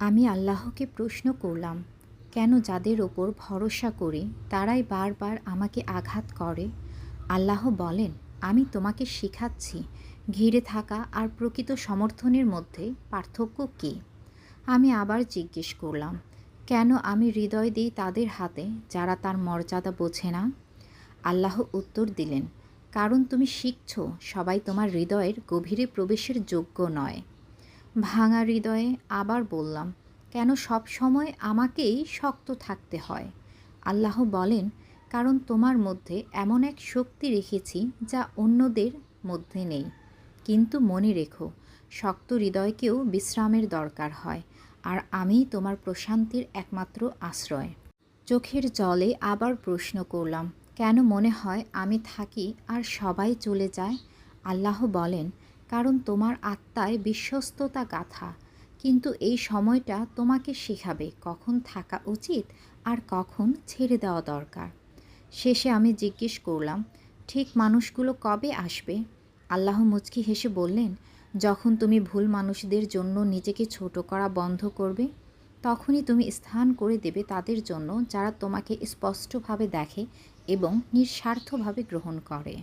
আমি আল্লাহকে প্রশ্ন করলাম, কেন যাদের ওপর ভরসা করি তারাই বারবার আমাকে আঘাত করে? আল্লাহ বলেন, আমি তোমাকে শিখাচ্ছি ঘিরে থাকা আর প্রকৃত সমর্থনের মধ্যে পার্থক্য কী। আমি আবার জিজ্ঞেস করলাম, কেন আমি হৃদয় দিই তাদের হাতে যারা তার মর্যাদা বোঝে না? আল্লাহ উত্তর দিলেন, কারণ তুমি শিখছ সবাই তোমার হৃদয়ের গভীরে প্রবেশের যোগ্য নয়। ভাঙা হৃদয়ে আবার বললাম, কেন সব সময় আমাকেই শক্ত থাকতে হয়? আল্লাহ বলেন, কারণ তোমার মধ্যে এমন এক শক্তি রেখেছি যা অন্যদের মধ্যে নেই। কিন্তু মনে রেখো, শক্ত হৃদয়কেও বিশ্রামের দরকার হয়, আর আমিই তোমার প্রশান্তির একমাত্র আশ্রয়। চোখের জলে আবার প্রশ্ন করলাম, কেন মনে হয় আমি থাকি আর সবাই চলে যায়? আল্লাহ বলেন, কারণ তোমার আত্মায় বিশ্বস্ততা গাথা, কিন্তু এই সময়টা তোমাকে শেখাবে কখন থাকা উচিত আর কখন ছেড়ে দেওয়া দরকার। শেষে আমি জিজ্ঞেস করলাম, ঠিক মানুষগুলো কবে আসবে? আল্লাহ মুচকি হেসে বললেন, যখন তুমি ভুল মানুষদের জন্য নিজেকে ছোট করা বন্ধ করবে, তখনই তুমি স্থান করে দেবে তাদের জন্য যারা তোমাকে স্পষ্টভাবে দেখে এবং নিঃস্বার্থভাবে গ্রহণ করে।